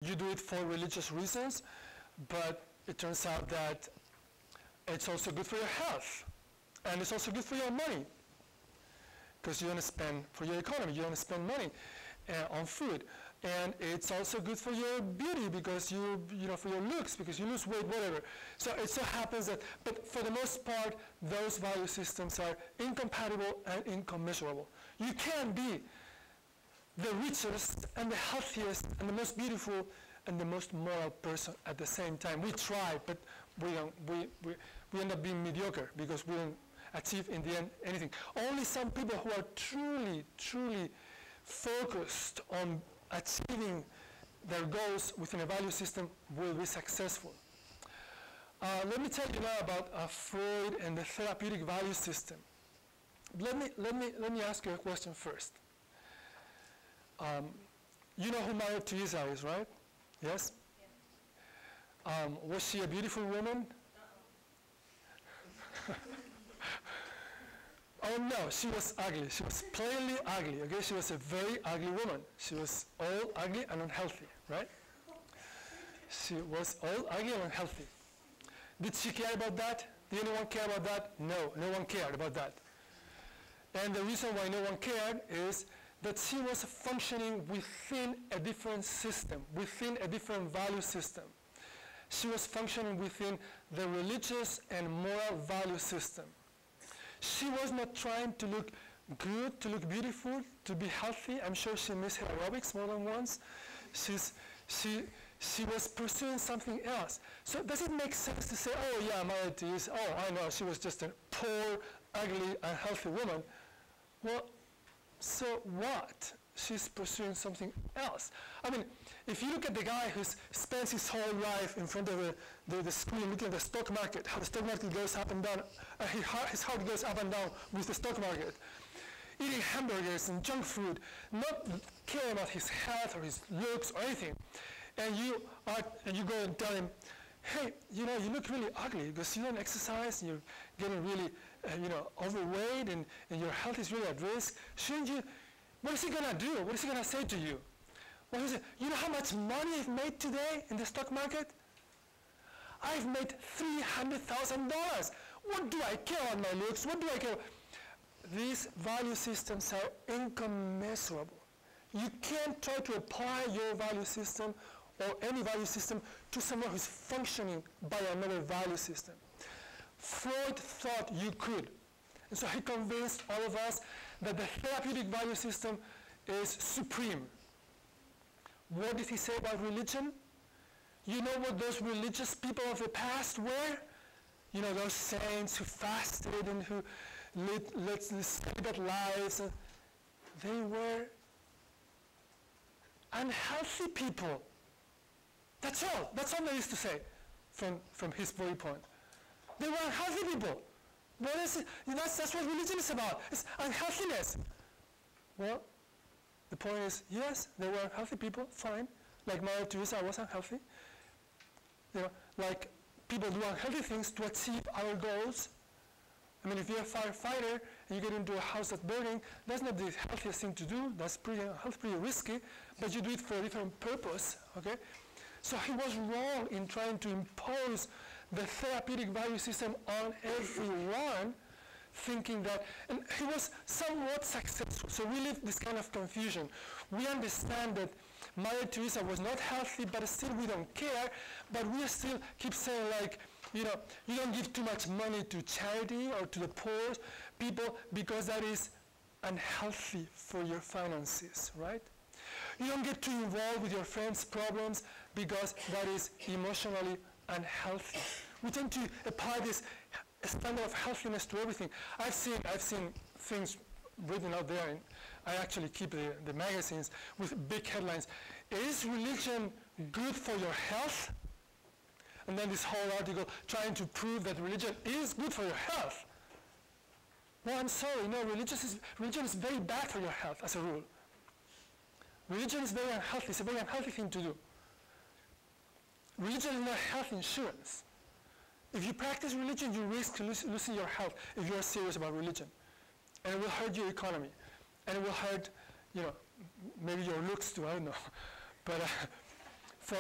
you do it for religious reasons, but it turns out that it's also good for your health, and it's also good for your money, because you don't spend, for your economy, you don't spend money on food. And it's also good for your beauty, because you know, for your looks, because you lose weight, whatever. So it so happens that, but for the most part, those value systems are incompatible and incommensurable. You can't be the richest and the healthiest and the most beautiful and the most moral person at the same time. We try, but we end up being mediocre because we don't achieve in the end anything. Only some people who are truly, truly focused on achieving their goals within a value system will be successful. Let me tell you now about Freud and the therapeutic value system. Let me ask you a question first. You know who Mother Teresa is, right? Yes? Yeah. Was she a beautiful woman? Oh no, she was ugly. She was plainly ugly. Okay, she was a very ugly woman. She was old, ugly, and unhealthy, right? She was old, ugly, and unhealthy. Did she care about that? Did anyone care about that? No, no one cared about that. And the reason why no one cared is that she was functioning within a different system, within a different value system. She was functioning within the religious and moral value system. She was not trying to look good, to look beautiful, to be healthy. I'm sure she missed aerobics more than once. She was pursuing something else. So does it make sense to say, oh yeah, Mother Teresa, oh I know, she was just a poor, ugly, unhealthy woman? Well, so what? She's pursuing something else. I mean, if you look at the guy who spends his whole life in front of the screen looking at the stock market, how the stock market goes up and down, his heart goes up and down with the stock market, eating hamburgers and junk food, not caring about his health or his looks or anything, and you go and tell him, hey, you know, you look really ugly because you don't exercise, and you're getting really, overweight, and your health is really at risk. Shouldn't you? What is he gonna do? What is he gonna say to you? Well, he said, you know how much money I've made today in the stock market? I've made $300,000. What do I care about my looks? What do I care? These value systems are incommensurable. You can't try to apply your value system or any value system to someone who's functioning by another value system. Freud thought you could. And so he convinced all of us that the therapeutic value system is supreme. What did he say about religion? You know what those religious people of the past were? You know, those saints who fasted and who led celibate lives. They were unhealthy people. That's all. That's all there is to say from his viewpoint. They were unhealthy people. What is it? That's what religion is about. It's unhealthiness. Well, the point is, yes, there were unhealthy people, fine. Like Mother Teresa was unhealthy. You know, like people do unhealthy things to achieve our goals. I mean, if you're a firefighter and you get into a house that's burning, that's not the healthiest thing to do. That's pretty risky, but you do it for a different purpose, okay? So he was wrong in trying to impose the therapeutic value system on everyone, thinking that, and he was somewhat successful. So we live this kind of confusion. We understand that Mother Teresa was not healthy, but still we don't care, but we still keep saying, like, you know, you don't give too much money to charity or to the poor people because that is unhealthy for your finances, right? You don't get too involved with your friends' problems because that is emotionally unhealthy. We tend to apply this standard of healthiness to everything. I've seen things written out there, and I actually keep the magazines with big headlines. Is religion good for your health? And then this whole article trying to prove that religion is good for your health. Well, I'm sorry, no, religion is very bad for your health as a rule. Religion is very unhealthy. It's a very unhealthy thing to do. Religion is not health insurance. If you practice religion, you risk losing your health if you're serious about religion. And it will hurt your economy. And it will hurt, you know, maybe your looks too, I don't know. But for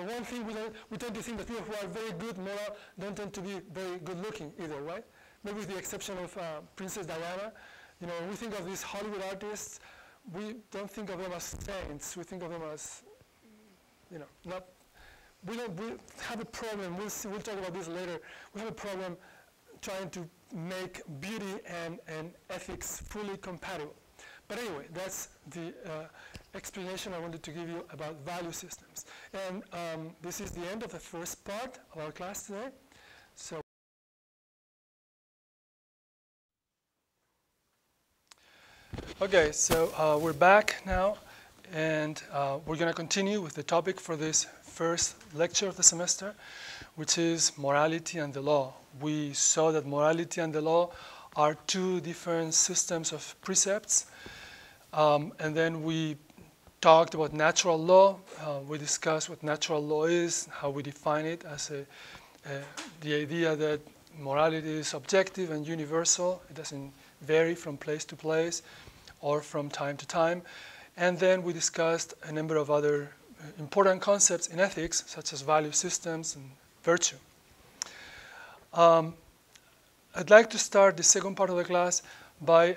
one thing, we tend to think that people who are very good moral don't tend to be very good looking either, right? Maybe with the exception of Princess Diana. You know, when we think of these Hollywood artists, we don't think of them as saints. We think of them as, you know, not. We have a problem. We'll talk about this later. We have a problem trying to make beauty and ethics fully compatible. But anyway, that's the explanation I wanted to give you about value systems. And this is the end of the first part of our class today. So. Okay, so we're back now, and we're going to continue with the topic for this first lecture of the semester, which is morality and the law. We saw that morality and the law are two different systems of precepts, and then we talked about natural law. We discussed what natural law is, how we define it as the idea that morality is objective and universal. It doesn't vary from place to place or from time to time. And then we discussed a number of other important concepts in ethics, such as value systems and virtue. I'd like to start the second part of the class by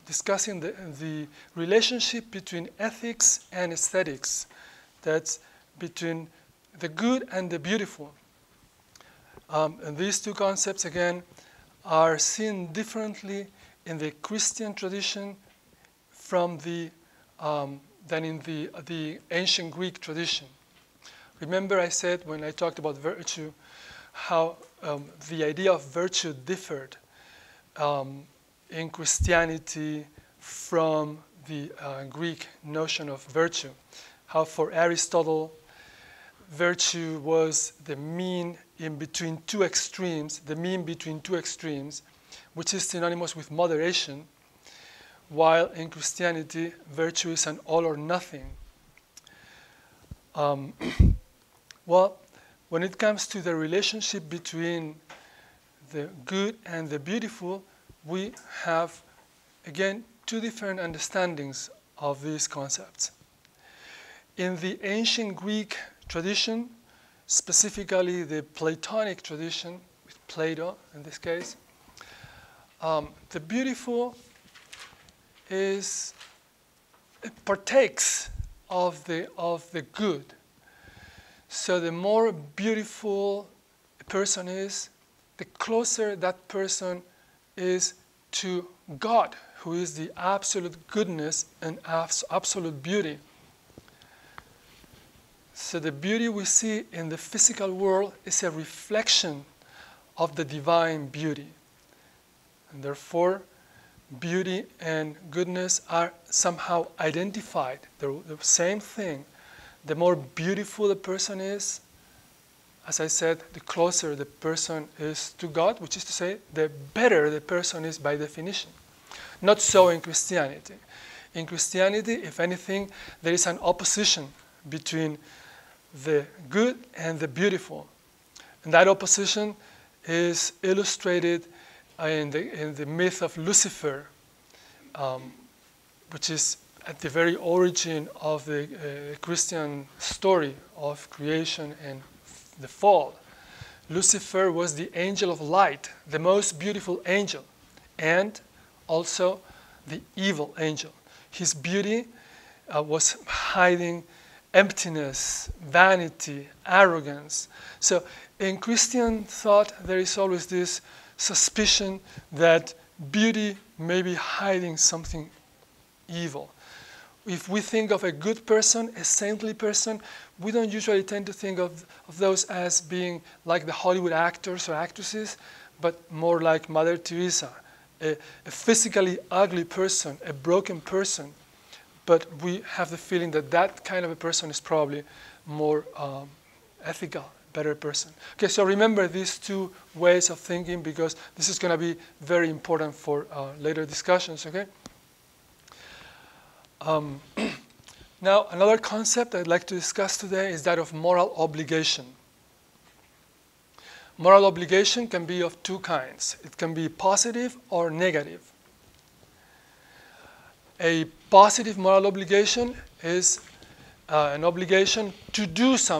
discussing the relationship between ethics and aesthetics. That's between the good and the beautiful. And these two concepts, again, are seen differently in the Christian tradition from than in the ancient Greek tradition. Remember I said when I talked about virtue, how the idea of virtue differed in Christianity from the Greek notion of virtue. How for Aristotle, virtue was the mean in between two extremes, the mean between two extremes, which is synonymous with moderation, while in Christianity, virtue is an all or nothing. Well, when it comes to the relationship between the good and the beautiful, we have, again, two different understandings of these concepts. In the ancient Greek tradition, specifically the Platonic tradition, with Plato in this case, the beautiful partakes of the good. So the more beautiful a person is, the closer that person is to God, who is the absolute goodness and absolute beauty. So the beauty we see in the physical world is a reflection of the divine beauty. And therefore, beauty and goodness are somehow identified. They're the same thing. The more beautiful a person is, as I said, the closer the person is to God, which is to say, the better the person is by definition. Not so in Christianity. In Christianity, if anything, there is an opposition between the good and the beautiful. And that opposition is illustrated in the myth of Lucifer, which is at the very origin of the Christian story of creation and the fall. Lucifer was the angel of light, the most beautiful angel, and also the evil angel. His beauty was hiding emptiness, vanity, arrogance. So in Christian thought, there is always this suspicion that beauty may be hiding something evil. If we think of a good person, a saintly person, we don't usually tend to think of those as being like the Hollywood actors or actresses, but more like Mother Teresa, a physically ugly person, a broken person. But we have the feeling that that kind of a person is probably more ethical, better person. Okay, so remember these two ways of thinking because this is going to be very important for later discussions, okay? Now, another concept I'd like to discuss today is that of moral obligation. Moral obligation can be of two kinds. It can be positive or negative. A positive moral obligation is an obligation to do something.